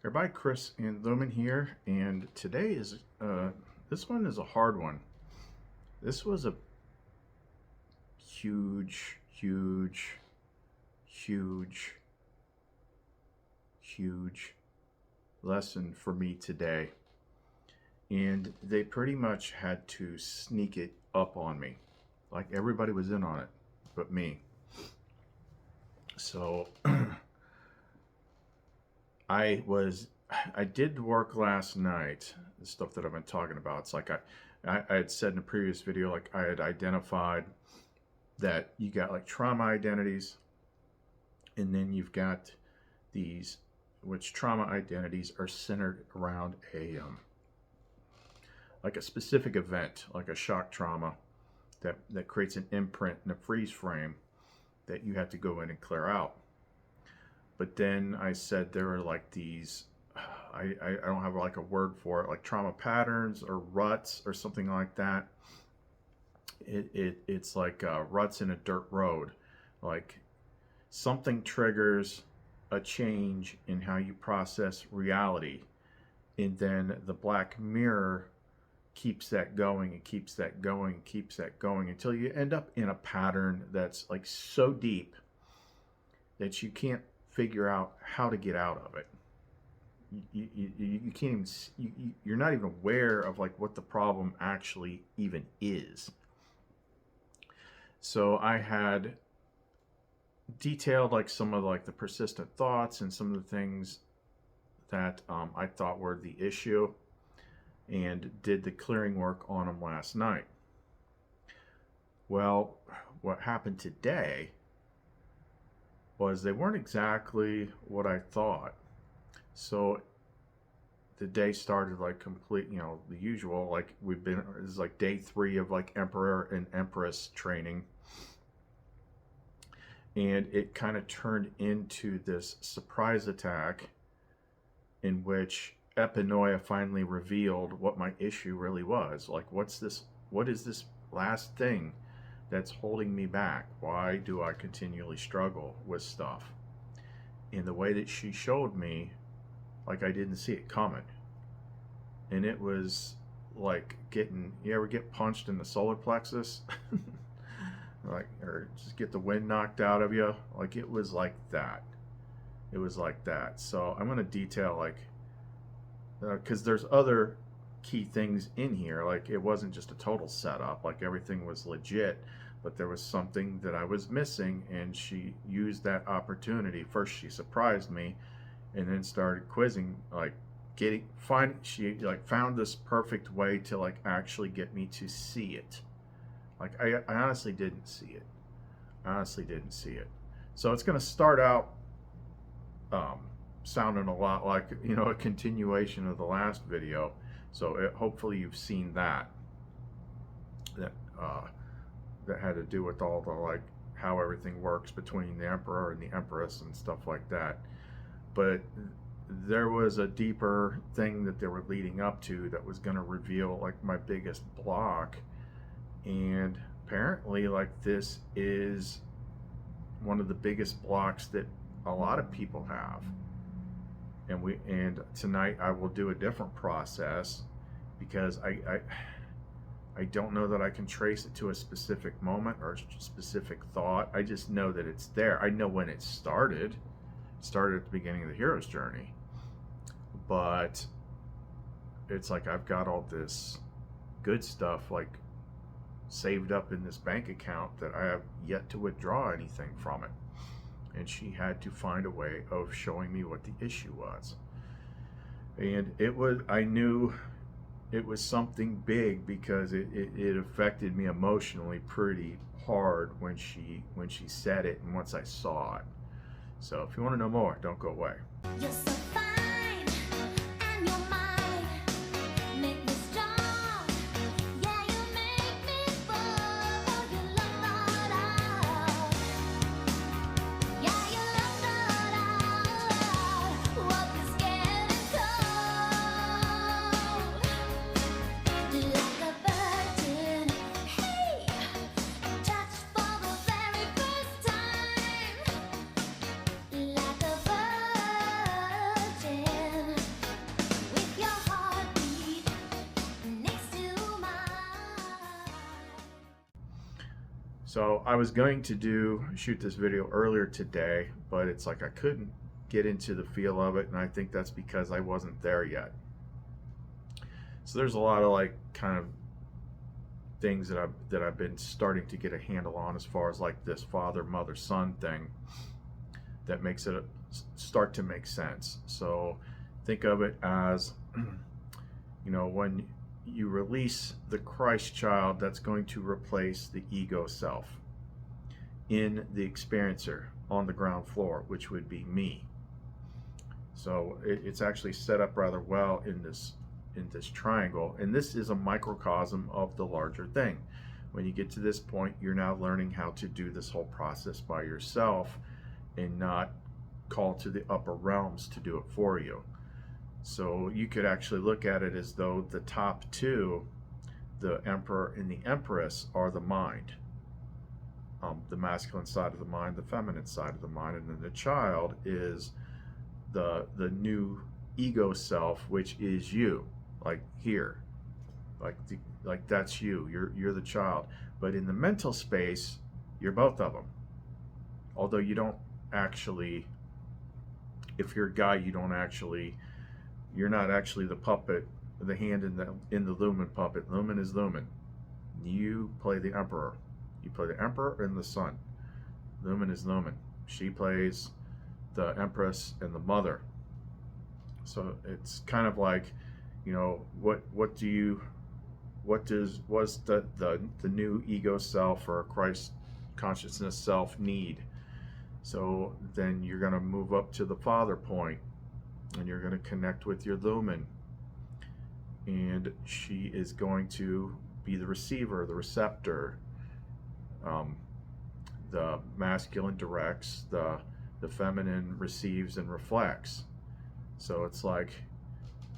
Everybody, Chris and Lumen here, and today is this one is a hard one. This was a huge, huge, huge, huge lesson for me today, and they pretty much had to sneak it up on me, like everybody was in on it, but me. So I did work last night, the stuff that I've been talking about. It's like I had said in a previous video, like I had identified that you got like trauma identities, and then you've got these, which trauma identities are centered around like a specific event, like a shock trauma that creates an imprint and a freeze frame that you have to go in and clear out. But then I said there are like these, I don't have like a word for it, like trauma patterns or ruts or something like that. It's like ruts in a dirt road. Like something triggers a change in how you process reality. And then the black mirror keeps that going and keeps that going and keeps that going until you end up in a pattern that's like so deep that you can't figure out how to get out of it. You can't even, you're not even aware of like what the problem actually even is. So I had detailed like some of like the persistent thoughts and some of the things that I thought were the issue, and did the clearing work on them last night. Well, what happened today was they weren't exactly what I thought. So the day started like complete, the usual, like this is like day 3 of like Emperor and Empress training. And it kind of turned into this surprise attack in which Epinoia finally revealed what my issue really was. Like, what is this last thing that's holding me back? Why do I continually struggle with stuff? In the way that she showed me, like I didn't see it coming. And it was like you ever get punched in the solar plexus? Like, or just get the wind knocked out of you? Like, it was like that. It was like that. So I'm going to detail like, because there's other key things in here. Like, it wasn't just a total setup, like everything was legit, but there was something that I was missing, and she used that opportunity. First she surprised me, and then started quizzing, like she like found this perfect way to like actually get me to see it. Like I honestly didn't see it. So it's going to start out sounding a lot like, a continuation of the last video. So hopefully you've seen that had to do with all the like how everything works between the Emperor and the Empress and stuff like that. But there was a deeper thing that they were leading up to that was going to reveal like my biggest block. And apparently like this is one of the biggest blocks that a lot of people have. And tonight I will do a different process, because I don't know that I can trace it to a specific moment or a specific thought. I just know that it's there. I know when it started. It started at the beginning of the hero's journey. But it's like I've got all this good stuff like saved up in this bank account that I have yet to withdraw anything from it. And she had to find a way of showing me what the issue was. And I knew it was something big, because it affected me emotionally pretty hard when she said it and once I saw it. So if you want to know more, don't go away. You're so fine, and you're mine. Make me strong. Yeah, you make me fall. You love that out. Yeah, you love that out. What is getting cold? Like a virgin. Hey, touched for the very first time. Like a virgin. So I was going to shoot this video earlier today, but it's like I couldn't get into the feel of it, and I think that's because I wasn't there yet. So there's a lot of like kind of things that I've been starting to get a handle on, as far as like this father, mother, son thing, that makes it start to make sense. So think of it as, when you release the Christ child, that's going to replace the ego self in the experiencer on the ground floor, which would be me. So it's actually set up rather well in this triangle, and this is a microcosm of the larger thing. When you get to this point, you're now learning how to do this whole process by yourself and not call to the upper realms to do it for you. So you could actually look at it as though the top two, the emperor and the empress, are the mind, the masculine side of the mind, the feminine side of the mind, and then the child is the new ego self, which is you, like here, like that's you. You're the child, but in the mental space, you're both of them. Although you don't actually, if you're a guy, you're not actually the puppet, the hand in the Lumen puppet. Lumen is Lumen. You play the emperor. You play the emperor and the son. Lumen is Lumen. She plays the empress and the mother. So it's kind of like, what's the new ego self or Christ consciousness self need? So then you're going to move up to the father point, and you're going to connect with your Lumen, and she is going to be the receiver, the receptor. The masculine directs, the feminine receives and reflects. So it's like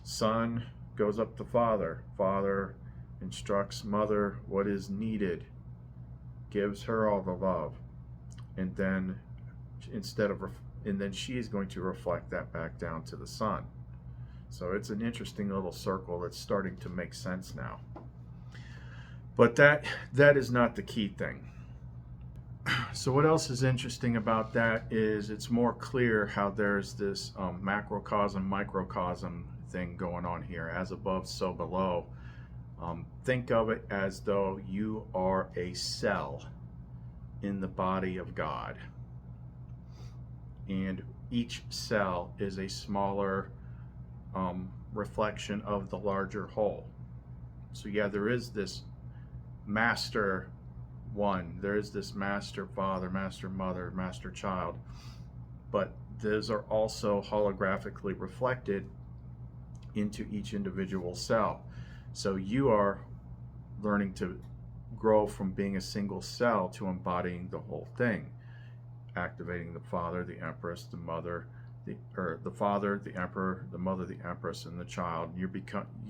son goes up to father, father instructs mother what is needed, gives her all the love, and then she is going to reflect that back down to the son. So it's an interesting little circle that's starting to make sense now. But that is not the key thing. So what else is interesting about that is it's more clear how there's this macrocosm, microcosm thing going on here. As above, so below. Think of it as though you are a cell in the body of God. And each cell is a smaller reflection of the larger whole. So yeah, there is this master one, there is this master father, master mother, master child, but those are also holographically reflected into each individual cell. So you are learning to grow from being a single cell to embodying the whole thing, activating the father, the empress, the mother, the father, the emperor, the mother, the empress, and the child.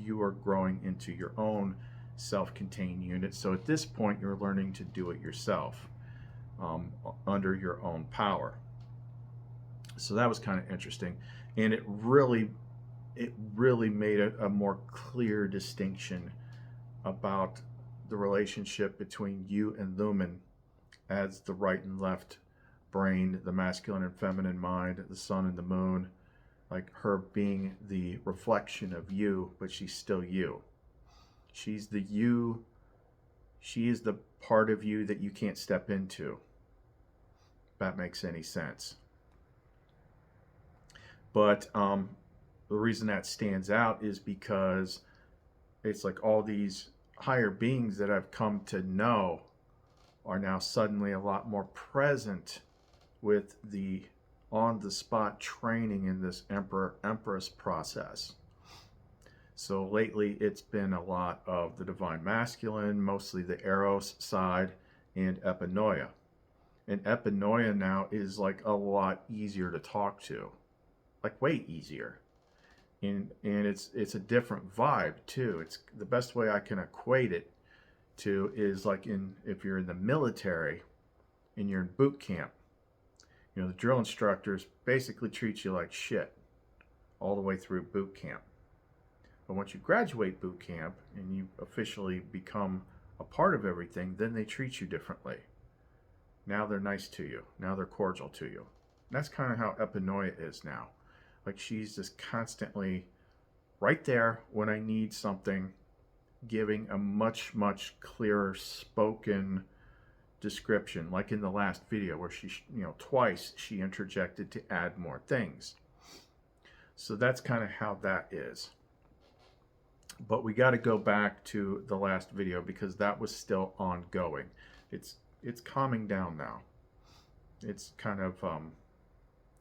You are growing into your own self-contained unit. So at this point, you're learning to do it yourself, under your own power. So that was kind of interesting, and it really made a more clear distinction about the relationship between you and Lumen as the right and left brain, the masculine and feminine mind, the sun and the moon, like her being the reflection of you, but she's still you. She's the you. She is the part of you that you can't step into. If that makes any sense. But the reason that stands out is because it's like all these higher beings that I've come to know are now suddenly a lot more present with the on-the-spot training in this Emperor-Empress process. So lately it's been a lot of the Divine Masculine, mostly the Eros side, and Epinoia. And Epinoia now is like a lot easier to talk to, like way easier. And it's a different vibe too. It's the best way I can equate it to is like if you're in the military and you're in boot camp, the drill instructors basically treat you like shit all the way through boot camp. But once you graduate boot camp and you officially become a part of everything, then they treat you differently. Now they're nice to you. Now they're cordial to you. And that's kind of how Epinoia is now. Like, she's just constantly right there when I need something, giving a much, much clearer spoken description, like in the last video where she, twice she interjected to add more things. So that's kind of how that is. But we got to go back to the last video because that was still ongoing. It's calming down now. It's kind of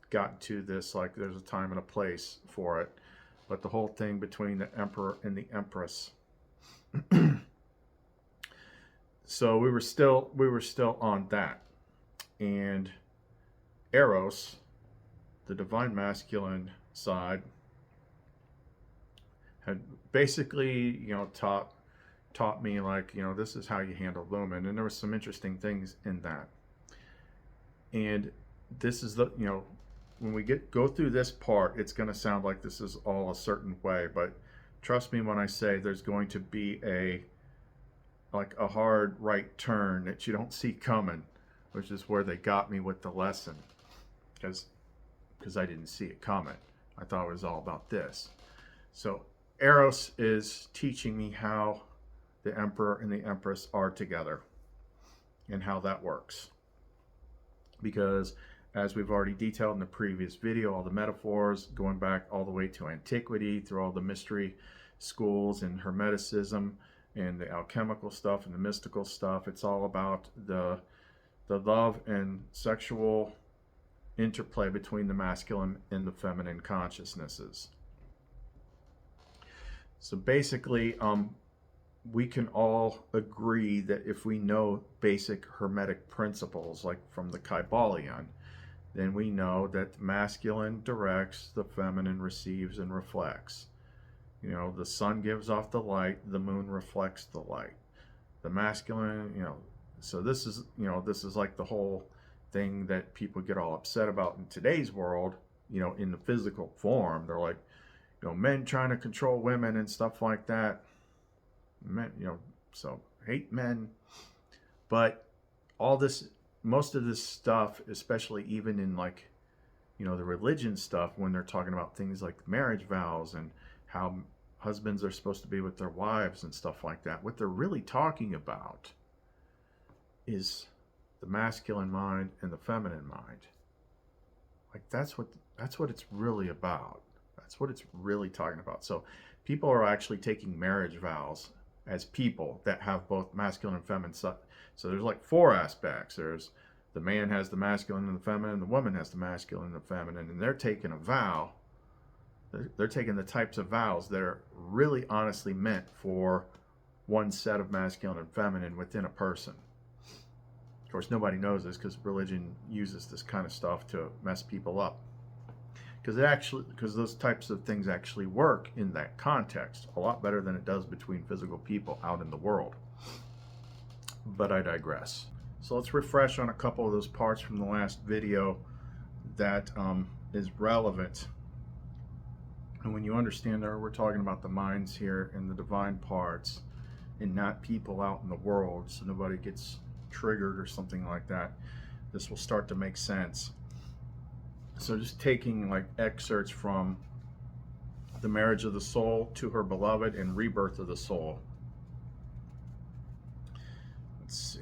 gotten to this, like, there's a time and a place for it. But the whole thing between the Emperor and the Empress. So we were still on that. And Eros, the divine masculine side, had basically, taught me, like, this is how you handle Lumen. And there were some interesting things in that. And this is the, when we go through this part, it's going to sound like this is all a certain way, but trust me when I say there's going to be a hard right turn that you don't see coming, which is where they got me with the lesson, because I didn't see it coming. I thought it was all about this. So Eros is teaching me how the Emperor and the Empress are together and how that works. Because as we've already detailed in the previous video, all the metaphors going back all the way to antiquity, through all the mystery schools and Hermeticism and the alchemical stuff and the mystical stuff, it's all about the love and sexual interplay between the masculine and the feminine consciousnesses. So basically, we can all agree that if we know basic Hermetic principles, like from the Kybalion, then we know that the masculine directs, the feminine receives and reflects. The sun gives off the light, the moon reflects the light. The masculine, so this is like the whole thing that people get all upset about in today's world, in the physical form. They're like, men trying to control women and stuff like that. Men, so hate men. But all this, most of this stuff, especially even in like, the religion stuff, when they're talking about things like marriage vows and how husbands are supposed to be with their wives and stuff like that, what they're really talking about is the masculine mind and the feminine mind. Like, that's what it's really about. That's what it's really talking about. So people are actually taking marriage vows as people that have both masculine and feminine. So there's like 4 aspects. There's the man has the masculine and the feminine, the woman has the masculine and the feminine, and they're taking a vow. They're taking the types of vows that are really honestly meant for one set of masculine and feminine within a person. Of course, nobody knows this because religion uses this kind of stuff to mess people up. Because those types of things actually work in that context a lot better than it does between physical people out in the world. But I digress. So let's refresh on a couple of those parts from the last video that is relevant. And when you understand that we're talking about the minds here and the divine parts and not people out in the world, so nobody gets triggered or something like that, this will start to make sense. So just taking like excerpts from The Marriage of the Soul to Her Beloved and Rebirth of the Soul. Let's see.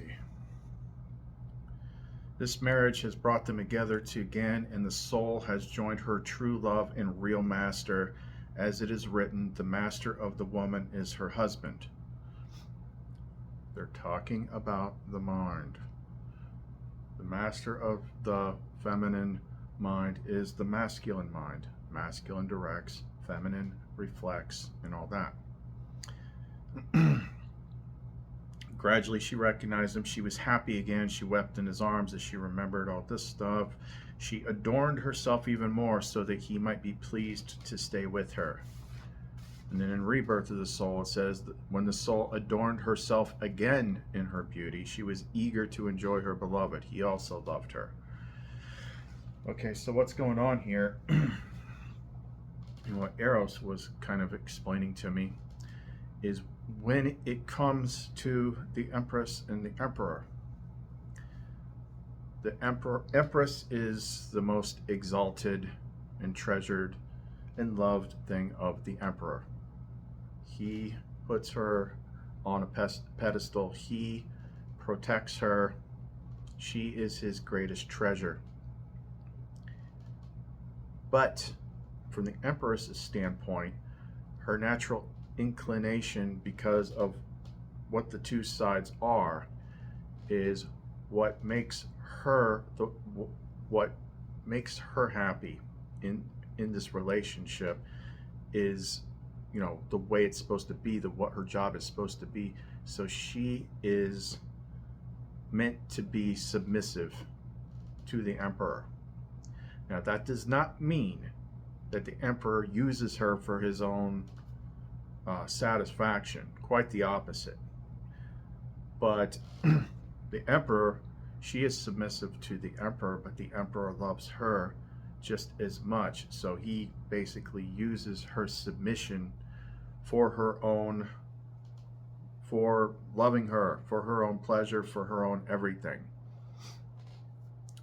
This marriage has brought them together again, and the soul has joined her true love and real master. As it is written, the master of the woman is her husband. They're talking about the mind. The master of the feminine mind is the masculine mind. Masculine directs, feminine reflects, and all that. Gradually, she recognized him. She was happy again. She wept in his arms as she remembered all this stuff. She adorned herself even more so that he might be pleased to stay with her. And then in Rebirth of the Soul, it says that when the soul adorned herself again in her beauty, she was eager to enjoy her beloved. He also loved her. Okay, so what's going on here, and what Eros was kind of explaining to me, is when it comes to the Empress and the Emperor, The Empress is the most exalted and treasured and loved thing of the Emperor. He puts her on a pedestal. He protects her. She is his greatest treasure. But from the Empress's standpoint, her natural inclination, because of what the two sides are, is what makes her what makes her happy in this relationship is, you know, the way it's supposed to be, the what her job is supposed to be. So she is meant to be submissive to the Emperor. Now that does not mean that the Emperor uses her for his own satisfaction. Quite the opposite. But the Emperor, she is submissive to the Emperor, but the Emperor loves her just as much. So he basically uses her submission for her own, for loving her, for her own pleasure, for her own everything.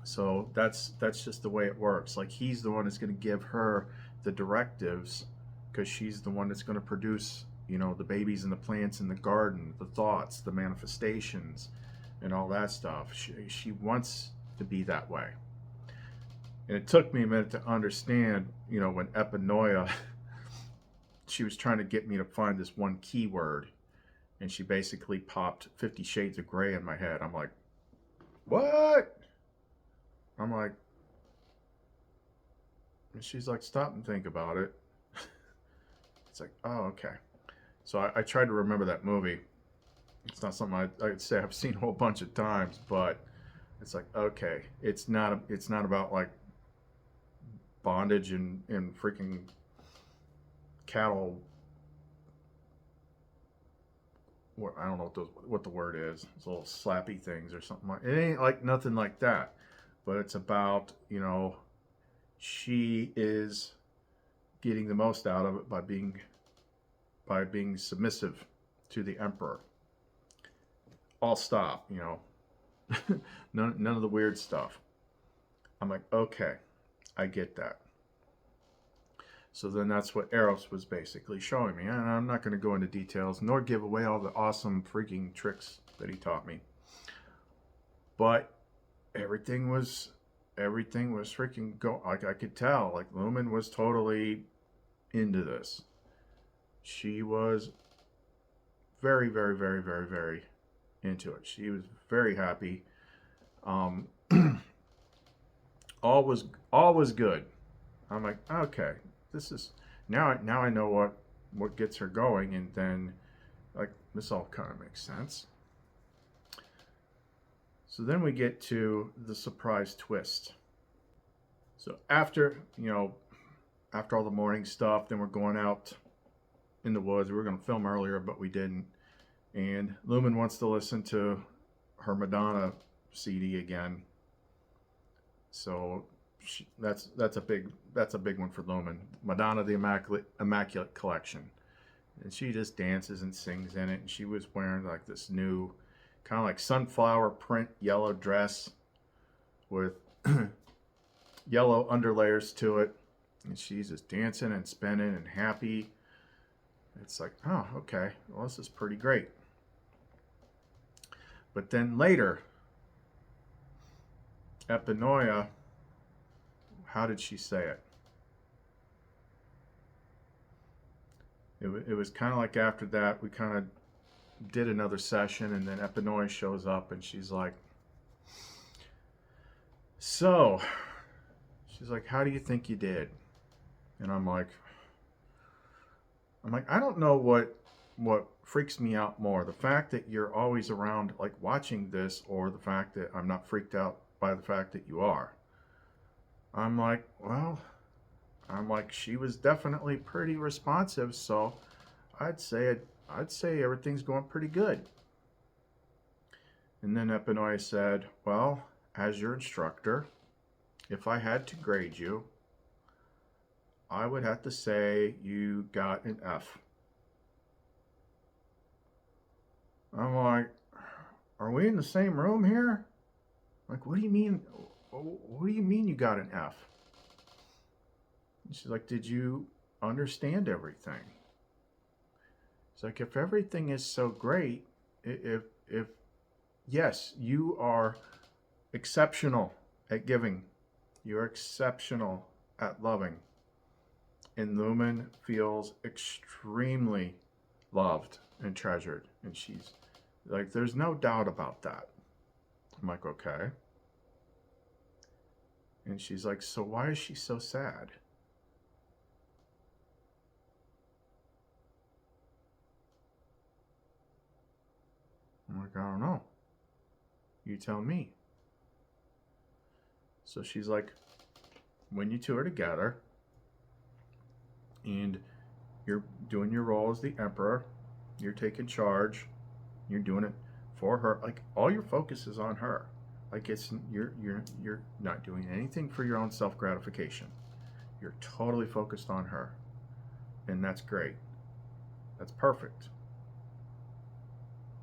So that's just the way it works. Like, he's the one that's going to give her the directives, because she's the one that's going to produce, you know, the babies and the plants in the garden, the thoughts, the manifestations, and all that stuff. She wants to be that way. And it took me a minute to understand, you know, when Epinoia, she was trying to get me to find this one keyword, and she basically popped 50 Shades of Grey in my head. I'm like, what? I'm like, and she's like, stop and think about it. It's like, oh, okay. So I tried to remember that movie. It's not something I'd say I've seen a whole bunch of times, but it's like, okay, it's not about like bondage and freaking cattle. I don't know what the word is. It's little slappy things or something like. It ain't like nothing like that, but it's about, you know, she is getting the most out of it by being submissive to the Emperor. I'll stop, you know. none of the weird stuff. I'm like, okay, I get that. So then that's what Eros was basically showing me. And I'm not going to go into details nor give away all the awesome freaking tricks that he taught me. But everything was freaking go. Like, I could tell, like, Lumen was totally into this. She was very, very, very, very, very into it. She was very happy. All was good. I'm like, okay, this is now I know what gets her going, and then, like, this all kind of makes sense. So then we get to the surprise twist. So after all the morning stuff, then we're going out in the woods. We were going to film earlier, but we didn't. And Lumen wants to listen to her Madonna CD again. So that's a big one for Lumen. Madonna, the Immaculate Collection. And she just dances and sings in it. And she was wearing like this new kind of like sunflower print yellow dress with yellow underlayers to it. And she's just dancing and spinning and happy. It's like, oh, okay, well, this is pretty great. But then later, Epinoia, how did she say it? It was kind of like after that, we kind of did another session, and then Epinoia shows up, and she's like, so, she's like, how do you think you did? And I'm like, I don't know what freaks me out more, the fact that you're always around, like, watching this, or the fact that I'm not freaked out by the fact that you are. I'm like, well, she was definitely pretty responsive, so I'd say everything's going pretty good. And then Epinoia said, well, as your instructor, if I had to grade you, I would have to say you got an F. I'm like, are we in the same room here? Like, what do you mean? What do you mean you got an F? And she's like, did you understand everything? It's like, if everything is so great, if yes, you are exceptional at giving, you're exceptional at loving, and Lumen feels extremely loved and treasured, and she's like, there's no doubt about that. I'm like, okay. And she's like, so why is she so sad? I'm like, I don't know. You tell me. So she's like, when you two are together and you're doing your role as the emperor, you're taking charge, you're doing it for her, like all your focus is on her. Like it's you're not doing anything for your own self-gratification. You're totally focused on her. And that's great. That's perfect.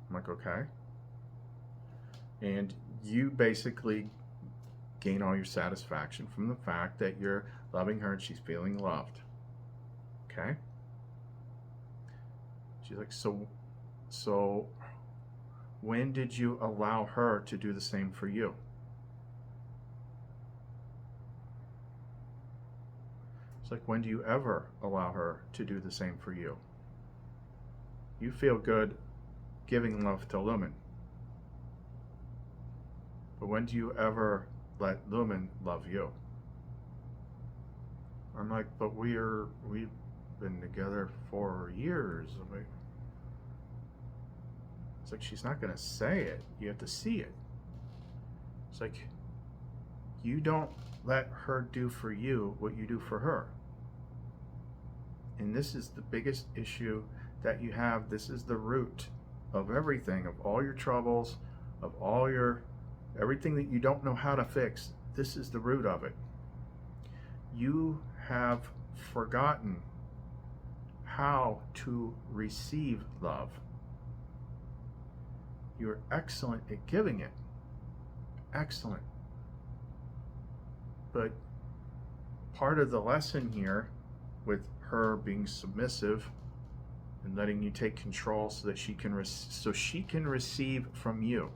I'm like, okay. And you basically gain all your satisfaction from the fact that you're loving her and she's feeling loved. Okay? She's like, so when did you allow her to do the same for you? It's like, when do you ever allow her to do the same for you? You feel good giving love to Lumen. But when do you ever let Lumen love you? I'm like, but we've been together for years. I'm like, it's like, she's not gonna say it. You have to see it. It's like, you don't let her do for you what you do for her. And this is the biggest issue that you have. This is the root of everything, of all your troubles, of all your everything that you don't know how to fix. This is the root of it. You have forgotten how to receive love. You're excellent at giving it. Excellent. But part of the lesson here, with her being submissive and letting you take control so that she can receive from you.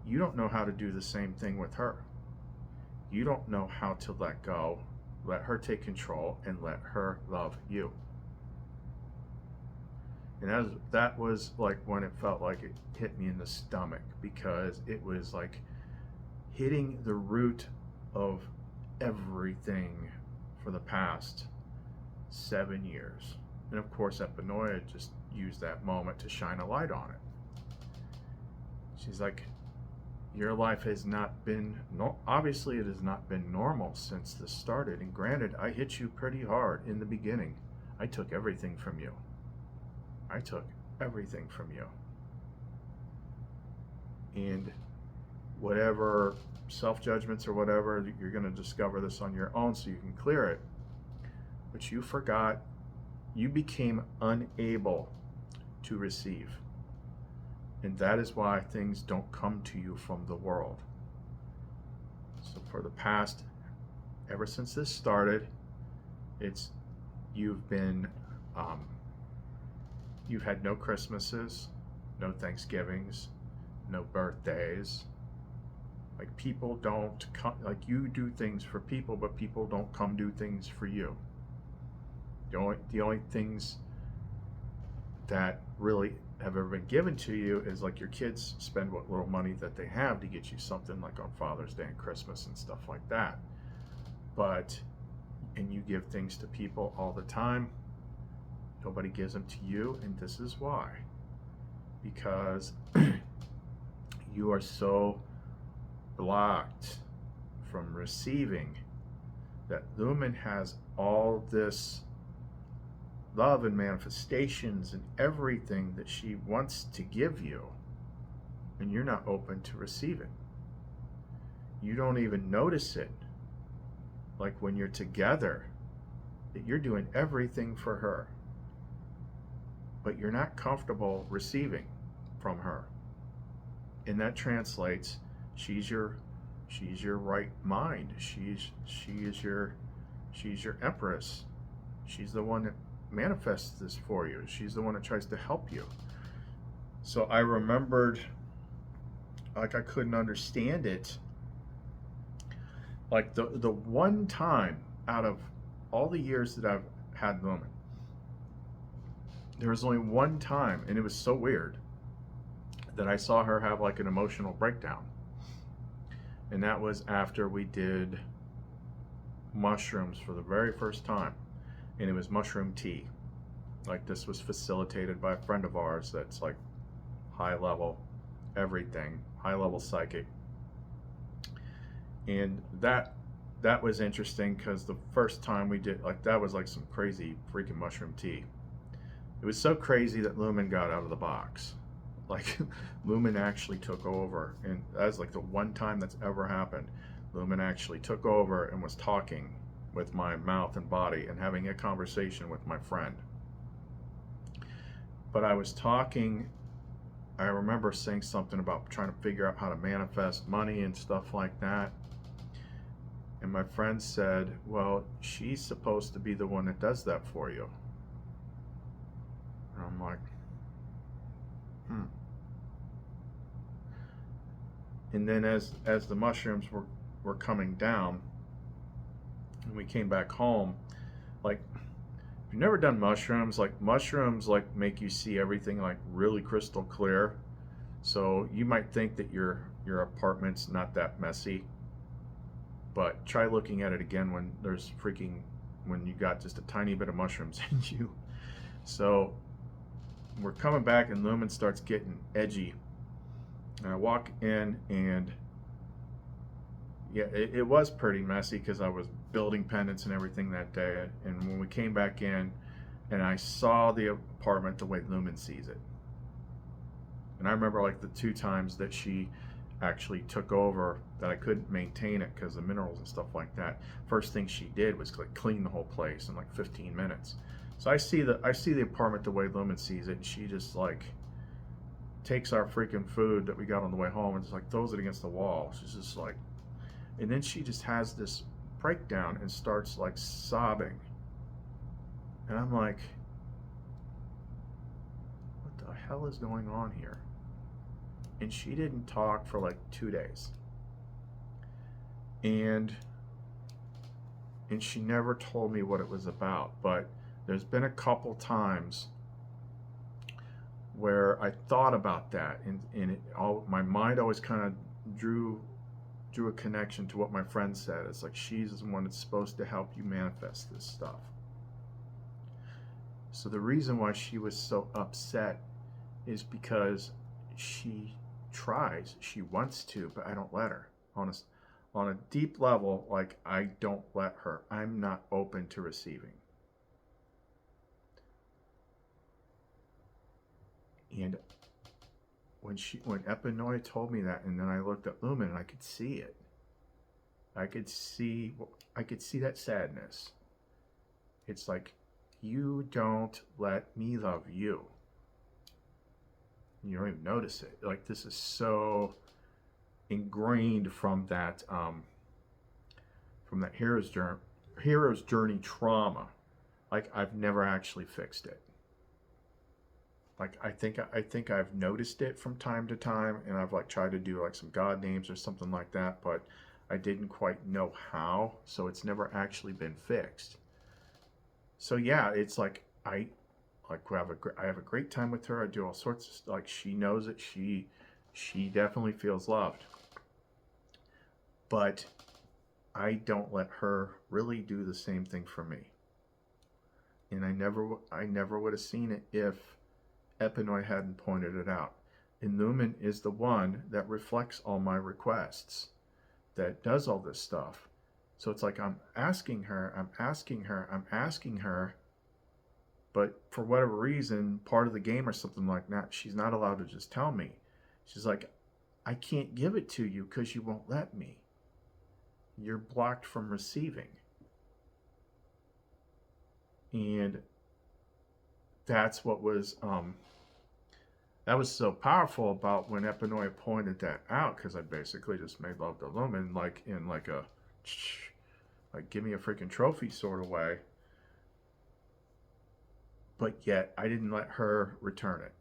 You don't know how to do the same thing with her. You don't know how to let go, let her take control, and let her love you. And that was like when it felt like it hit me in the stomach, because it was like hitting the root of everything for the past 7 years. And of course, Epinoia just used that moment to shine a light on it. She's like, your life has not been, obviously it has not been normal since this started. And granted, I hit you pretty hard in the beginning. I took everything from you. I took everything from you. And whatever self-judgments or whatever, you're going to discover this on your own so you can clear it. But you forgot, you became unable to receive. And that is why things don't come to you from the world. So for the past, ever since this started, you've had no Christmases, no Thanksgivings, no birthdays. Like, people don't come, like, you do things for people, but people don't come do things for you. The only things that really have ever been given to you is like your kids spend what little money that they have to get you something, like on Father's Day and Christmas and stuff like that. And you give things to people all the time. Nobody gives them to you, and this is why. Because you are so blocked from receiving that Lumen has all this love and manifestations and everything that she wants to give you, and you're not open to receive it. You don't even notice it, like when you're together, that you're doing everything for her, but you're not comfortable receiving from her. And that translates, she's your She's your right mind. She's your empress. She's the one that manifests this for you. She's the one that tries to help you. So I remembered, like, I couldn't understand it. Like the one time out of all the years that I've had Lumen, there was only one time, and it was so weird, that I saw her have like an emotional breakdown. And that was after we did mushrooms for the very first time. And it was mushroom tea. Like, this was facilitated by a friend of ours that's like high level everything, high level psychic. And that was interesting because the first time we did, like, that was like some crazy freaking mushroom tea. It was so crazy that Lumen got out of the box. Like, Lumen actually took over, and that's like the one time that's ever happened. Lumen actually took over and was talking with my mouth and body and having a conversation with my friend. But I was talking, I remember saying something about trying to figure out how to manifest money and stuff like that. And my friend said, well, she's supposed to be the one that does that for you. And I'm like, And then as the mushrooms were coming down, and we came back home, like, if you've never done mushrooms like make you see everything like really crystal clear. So you might think that your apartment's not that messy, but try looking at it again when when you got just a tiny bit of mushrooms in you. So we're coming back and Lumen starts getting edgy. And I walk in, and yeah, it was pretty messy because I was building pendants and everything that day. And when we came back in, and I saw the apartment the way Lumen sees it. And I remember like the 2 times that she actually took over that I couldn't maintain it because of minerals and stuff like that. First thing she did was like clean the whole place in like 15 minutes. So I see the apartment the way Lumen sees it, and she just like takes our freaking food that we got on the way home and just like throws it against the wall. She's just like, and then she just has this breakdown and starts like sobbing. And I'm like, what the hell is going on here? And she didn't talk for like 2 days. And she never told me what it was about, but there's been a couple times where I thought about that, and my mind always kind of drew a connection to what my friend said. It's like, she's the one that's supposed to help you manifest this stuff. So the reason why she was so upset is because she tries, she wants to, but I don't let her. On a deep level, like, I don't let her. I'm not open to receiving. And when Epinoy told me that, and then I looked at Lumen, and I could see it. I could see that sadness. It's like, you don't let me love you. You don't even notice it. Like, this is so ingrained from that hero's journey trauma. Like, I've never actually fixed it. Like, I think I've noticed it from time to time, and I've like tried to do like some God names or something like that, but I didn't quite know how, so it's never actually been fixed. So yeah, it's like I have a great time with her. I do all sorts of like, she knows it. She definitely feels loved, but I don't let her really do the same thing for me. And I never would have seen it if Epinoy hadn't pointed it out. And Lumen is the one that reflects all my requests, that does all this stuff. So it's like, I'm asking her, but for whatever reason, part of the game or something like that, she's not allowed to just tell me. She's like, I can't give it to you because you won't let me. You're blocked from receiving. And that's what was that was so powerful about when Epinoy pointed that out, because I basically just made love to Lumen like in like a give me a freaking trophy sort of way. But yet I didn't let her return it.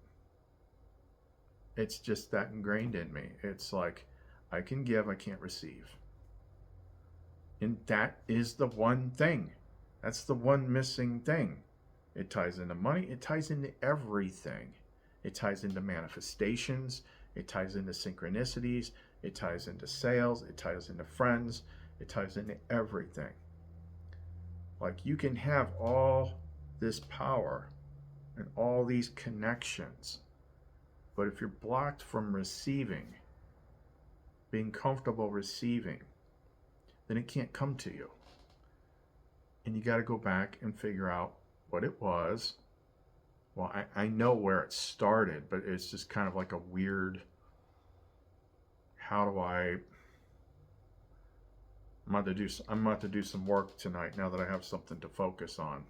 It's just that ingrained in me. It's like I can give, I can't receive. And that is the one thing. That's the one missing thing. It ties into money, it ties into everything. It ties into manifestations, it ties into synchronicities, it ties into sales, it ties into friends, it ties into everything. Like you can have all this power and all these connections, but if you're blocked from receiving, being comfortable receiving, then it can't come to you. And you got to go back and figure out what it was. Well, I know where it started, but it's just kind of like a weird, how do I'm about to do some work tonight now that I have something to focus on.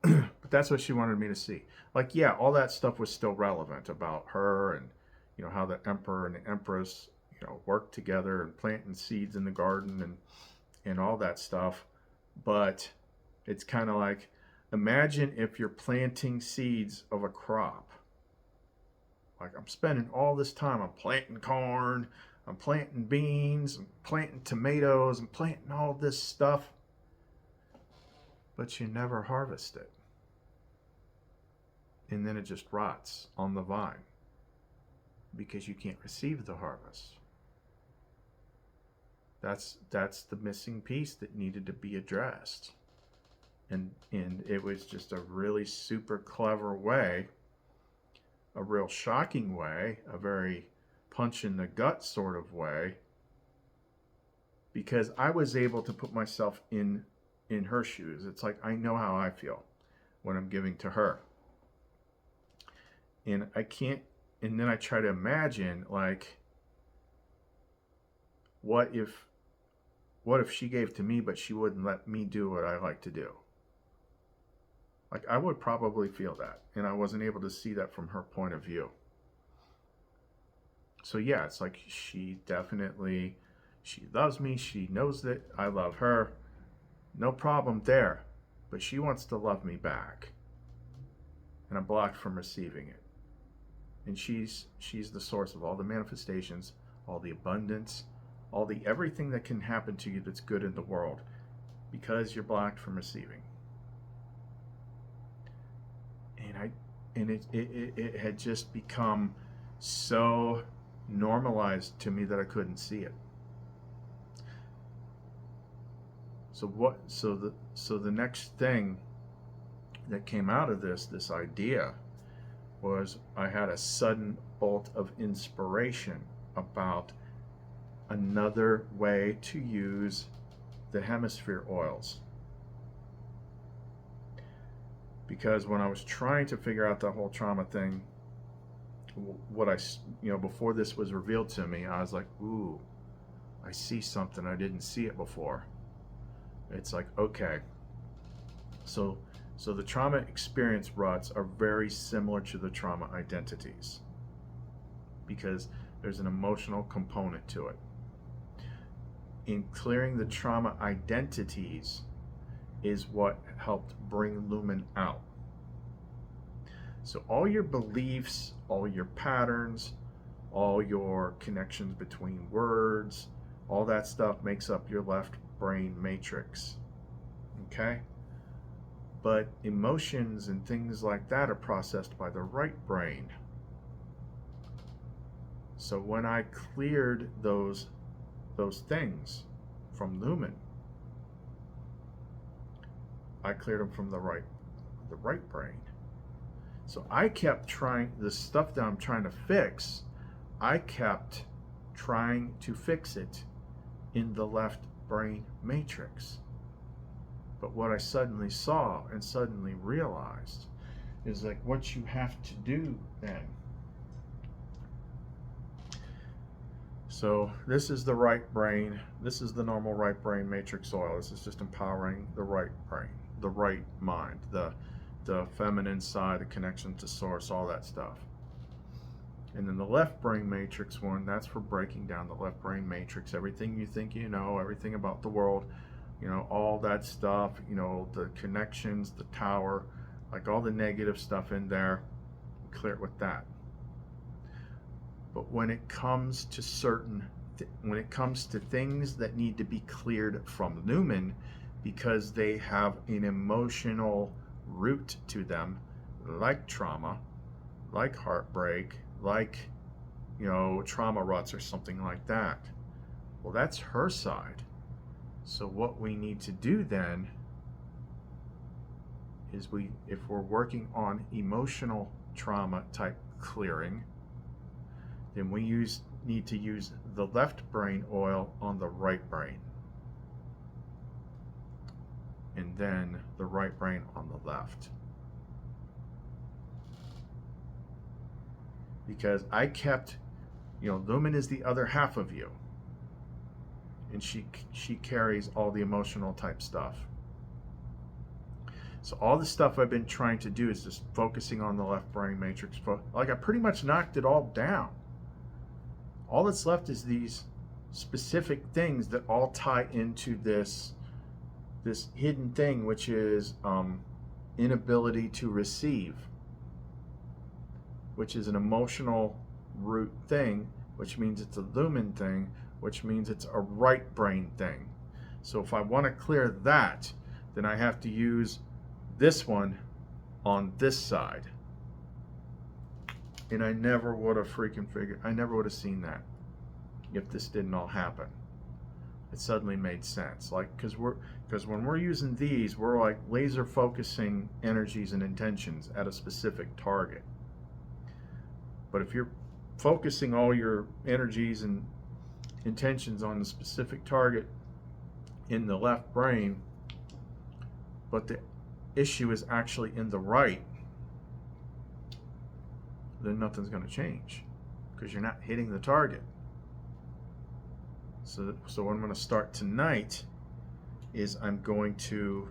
But that's what she wanted me to see. Like, yeah, all that stuff was still relevant about her and, you know, how the emperor and the empress, you know, worked together and planting seeds in the garden and all that stuff. But it's kind of like, imagine if you're planting seeds of a crop. Like, I'm spending all this time, I'm planting corn, I'm planting beans, I'm planting tomatoes, I'm planting all this stuff, but you never harvest it. And then it just rots on the vine because you can't receive the harvest. That's the missing piece that needed to be addressed. And it was just a really super clever way, a real shocking way, a very punch in the gut sort of way, because I was able to put myself in her shoes. It's like, I know how I feel when I'm giving to her. And I can't, and then I try to imagine, like, what if she gave to me, but she wouldn't let me do what I like to do? Like, I would probably feel that, and I wasn't able to see that from her point of view. So yeah, it's like she loves me, she knows that I love her, no problem there, but she wants to love me back, and I'm blocked from receiving it. And she's the source of all the manifestations, all the abundance, all the everything that can happen to you that's good in the world, because you're blocked from receiving. And it had just become so normalized to me that I couldn't see it. So the next thing that came out of this idea was I had a sudden bolt of inspiration about another way to use the hemisphere oils. Because when I was trying to figure out the whole trauma thing, before this was revealed to me, I was like, ooh, I see something. I didn't see it before. It's like, okay. So the trauma experience ruts are very similar to the trauma identities, because there's an emotional component to it. In clearing the trauma identities is what helped bring Lumen out. So all your beliefs, all your patterns, all your connections between words, all that stuff makes up your left brain matrix. Okay? But emotions and things like that are processed by the right brain. So when I cleared those things from Lumen, I cleared them from the right brain. So I kept trying the stuff that I'm trying to fix. I kept trying to fix it in the left brain matrix. But what I suddenly saw and suddenly realized is like what you have to do then. So this is the right brain. This is the normal right brain matrix oil. This is just empowering the right brain, the right mind, the the feminine side, the connection to source, all that stuff. And then the left brain matrix one, that's for breaking down the left brain matrix, everything you think you know, everything about the world, you know, all that stuff, you know, the connections, the tower, like all the negative stuff in there, clear it with that. But when it comes to when it comes to things that need to be cleared from lumen because they have an emotional root to them, like trauma, like heartbreak, like, you know, trauma ruts or something like that. Well, that's her side. So what we need to do then is if we're working on emotional trauma type clearing, then we need to use the left brain oil on the right brain. And then the right brain on the left. Because I kept, you know, lumen is the other half of you. And she carries all the emotional type stuff. So all the stuff I've been trying to do is just focusing on the left brain matrix. Like I pretty much knocked it all down. All that's left is these specific things that all tie into this hidden thing, which is inability to receive, which is an emotional root thing, which means it's a lumen thing, which means it's a right brain thing. So if I want to clear that, then I have to use this one on this side. And I never would have I never would have seen that if this didn't all happen. It suddenly made sense. Like, because when we're using these, we're like laser focusing energies and intentions at a specific target. But if you're focusing all your energies and intentions on the specific target in the left brain, but the issue is actually in the right, then nothing's going to change because you're not hitting the target. So what I'm going to start tonight is I'm going to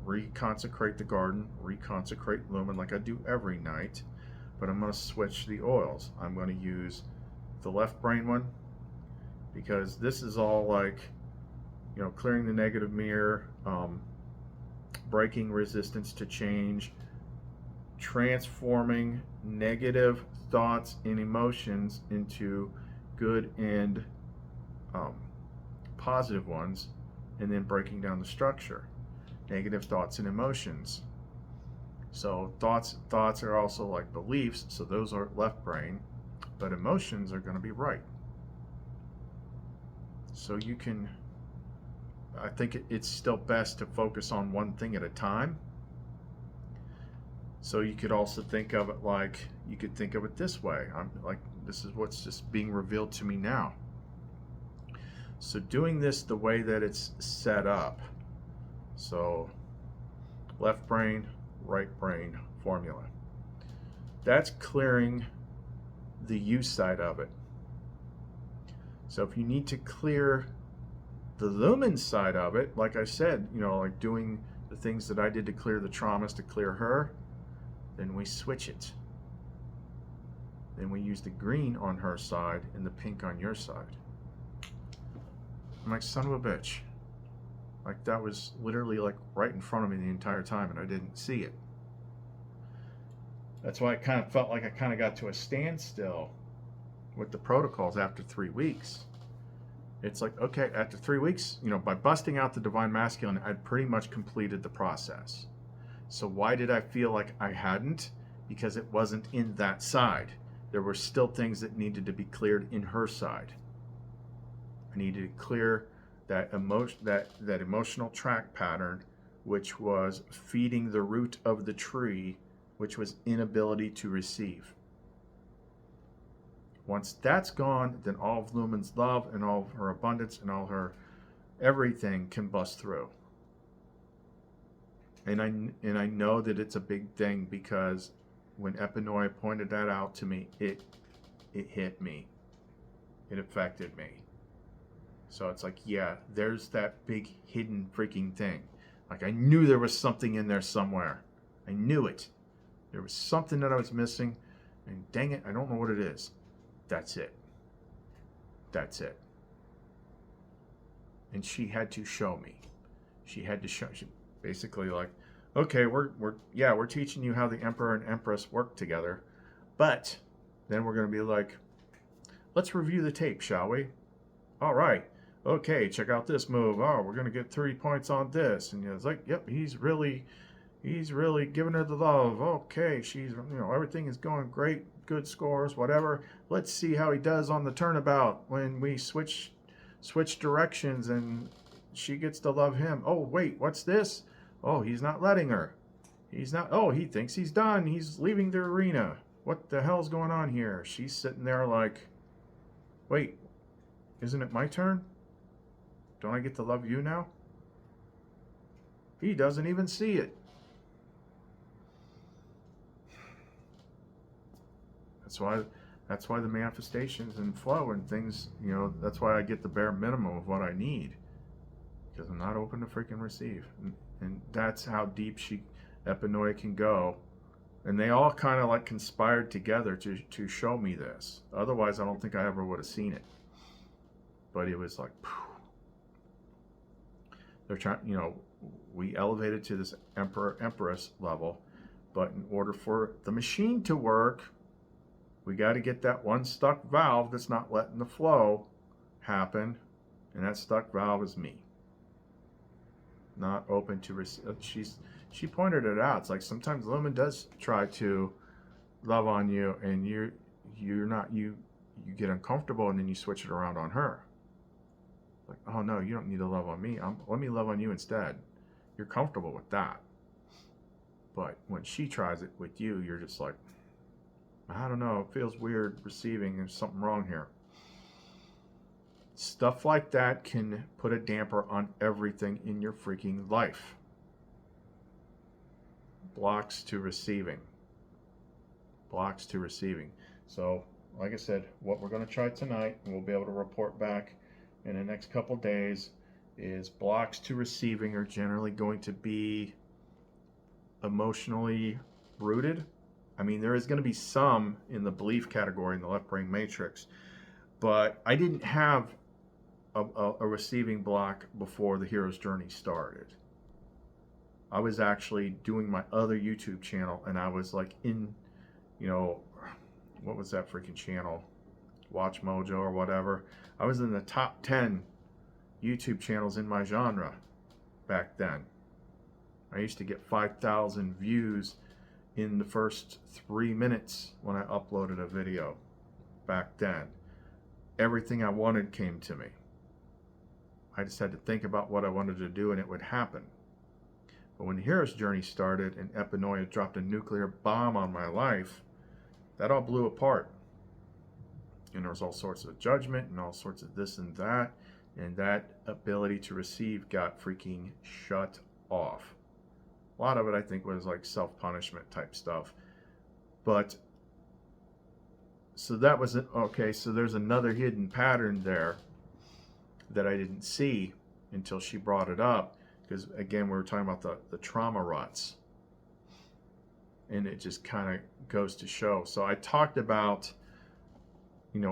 reconsecrate the garden, reconsecrate lumen like I do every night, but I'm going to switch the oils. I'm going to use the left brain one because this is all like, you know, clearing the negative mirror, breaking resistance to change, transforming negative thoughts and emotions into good and positive ones, and then breaking down the structure. Negative thoughts and emotions. So thoughts are also like beliefs, so those are left brain, but emotions are going to be right. So you can, I think it's still best to focus on one thing at a time. So you could also think of it like, you could think of it this way. I'm like, this is what's just being revealed to me now. So doing this the way that it's set up. So left brain, right brain formula. That's clearing the you side of it. So if you need to clear the lumen side of it, like I said, you know, like doing the things that I did to clear the traumas to clear her, then we switch it. Then we use the green on her side and the pink on your side. I'm like, son of a bitch. Like that was literally like right in front of me the entire time and I didn't see it. That's why I kind of felt like I kind of got to a standstill with the protocols after 3 weeks. It's like, okay, after 3 weeks, you know, by busting out the divine masculine, I'd pretty much completed the process. So why did I feel like I hadn't? Because it wasn't in that side. There were still things that needed to be cleared in her side. I needed to clear that emotional track pattern, which was feeding the root of the tree, which was inability to receive. Once that's gone, then all of Lumen's love and all of her abundance and all her everything can bust through. And I know that it's a big thing because when Epinoi pointed that out to me, it hit me. It affected me. So it's like, yeah, there's that big hidden freaking thing. Like I knew there was something in there somewhere. I knew it. There was something that I was missing, and dang it, I don't know what it is. That's it. That's it. And she had to show me. She had to show. She basically like, okay, we're teaching you how the emperor and empress work together, but then we're gonna be like, let's review the tape, shall we? All right. Okay, check out this move. Oh, we're gonna get 3 points on this, and it's like, yep, he's really giving her the love. Okay, she's, everything is going great, good scores, whatever. Let's see how he does on the turnabout when we switch directions and she gets to love him. Oh, wait, what's this? Oh, he's not letting her. He's not. Oh, he thinks he's done. He's leaving the arena. What the hell's going on here? She's sitting there like, wait, isn't it my turn? Don't I get to love you now? He doesn't even see it. That's why the manifestations and flow and things, that's why I get the bare minimum of what I need. Because I'm not open to freaking receive. And that's how deep Epinoia can go. And they all kind of like conspired together to show me this. Otherwise, I don't think I ever would have seen it. But it was like, they're trying, we elevated to this emperor, empress level. But in order for the machine to work, we got to get that one stuck valve that's not letting the flow happen. And that stuck valve is me. Not open to receive. She pointed it out. It's like sometimes Lumen does try to love on you, and you get uncomfortable, and then you switch it around on her. Like, oh no, you don't need to love on me. Let me love on you instead. You're comfortable with that. But when she tries it with you, you're just like, I don't know, it feels weird receiving. There's something wrong here. Stuff like that can put a damper on everything in your freaking life. Blocks to receiving. Blocks to receiving. So, like I said, what we're going to try tonight, and we'll be able to report back in the next couple days, is blocks to receiving are generally going to be emotionally rooted. I mean, there is going to be some in the belief category in the left brain matrix, but I didn't have a receiving block before the hero's journey started. I was actually doing my other YouTube channel, and I was like in, what was that freaking channel? Watch Mojo or whatever. I was in the top 10 YouTube channels in my genre back then. I used to get 5,000 views in the first 3 minutes when I uploaded a video back then. Everything I wanted came to me. I just had to think about what I wanted to do and it would happen. But when the hero's journey started and Epinoia dropped a nuclear bomb on my life, that all blew apart. And there was all sorts of judgment and all sorts of this and that ability to receive got freaking shut off. A lot of it, I think, was like self-punishment type stuff. But, so that was it. Okay, so there's another hidden pattern there that I didn't see until she brought it up. Because, again, we were talking about the trauma ruts. And it just kind of goes to show. So I talked about,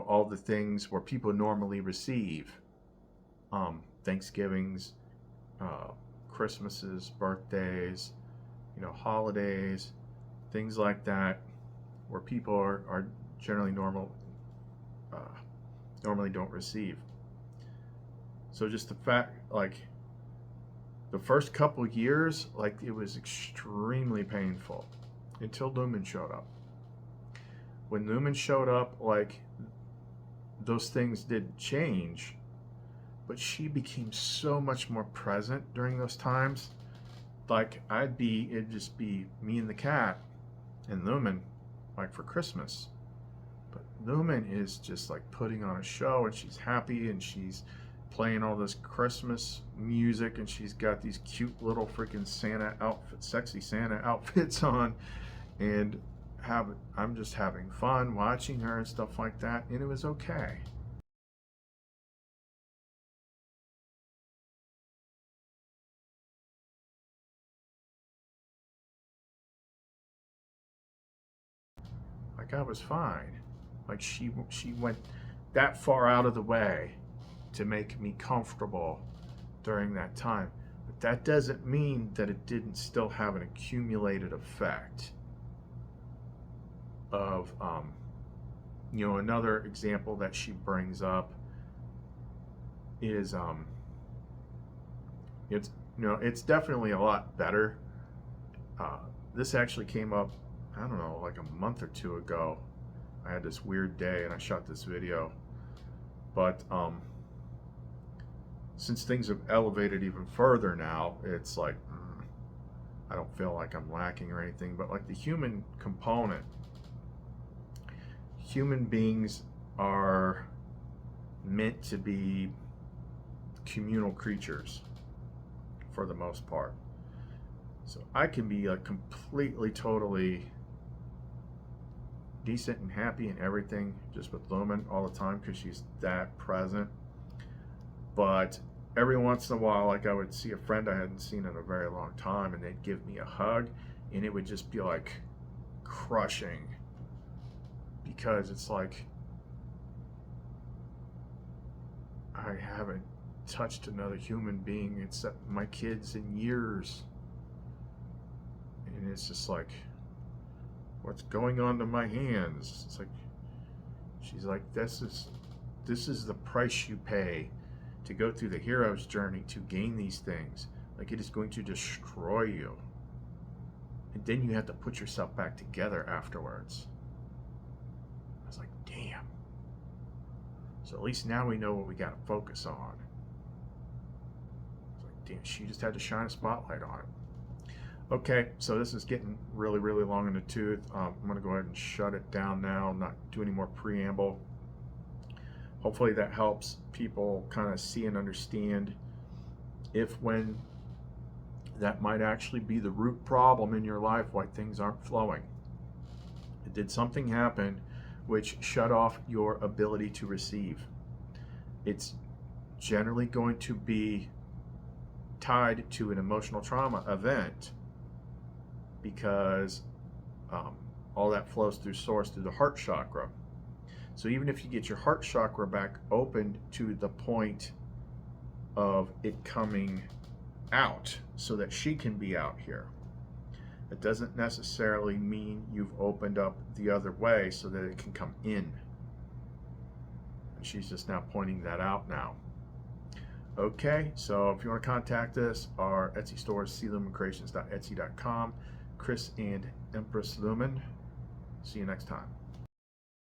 all the things where people normally receive. Thanksgivings, Christmases, birthdays, holidays, things like that, where people are generally normally don't receive. So just the fact, like, the first couple years, like, it was extremely painful until Lumen showed up. When Lumen showed up, like, those things did change, but she became so much more present during those times. Like, it'd just be me and the cat and Lumen, like, for Christmas. But Lumen is just like putting on a show, and she's happy, and she's playing all this Christmas music, and she's got these cute little freaking Santa outfits, sexy Santa outfits on, and I'm just having fun watching her and stuff like that, and it was okay. Like, I was fine. Like, she went that far out of the way to make me comfortable during that time. But that doesn't mean that it didn't still have an accumulated effect of, another example that she brings up is, it's definitely a lot better. This actually came up, I don't know, like a month or two ago. I had this weird day and I shot this video. But since things have elevated even further now, it's like, I don't feel like I'm lacking or anything. But like the human component, human beings are meant to be communal creatures for the most part. So I can be like completely, totally decent and happy and everything just with Lumen all the time because she's that present. But every once in a while, like I would see a friend I hadn't seen in a very long time and they'd give me a hug and it would just be like crushing because it's like I haven't touched another human being except my kids in years. And it's just like, what's going on to my hands? It's like, she's like, this is the price you pay to go through the hero's journey to gain these things. Like, it is going to destroy you. And then you have to put yourself back together afterwards. I was like, damn. So at least now we know what we got to focus on. It's like, damn, she just had to shine a spotlight on it. Okay, so this is getting really, really long in the tooth. I'm going to go ahead and shut it down now, not do any more preamble. Hopefully that helps people kind of see and understand if when that might actually be the root problem in your life why things aren't flowing. Did something happen which shut off your ability to receive? It's generally going to be tied to an emotional trauma event because all that flows through source through the heart chakra. So even if you get your heart chakra back opened to the point of it coming out so that she can be out here, it doesn't necessarily mean you've opened up the other way so that it can come in. And she's just now pointing that out now. Okay, so if you want to contact us, our Etsy store is clumencreations.etsy.com. Chris and Empress Lumen. See you next time.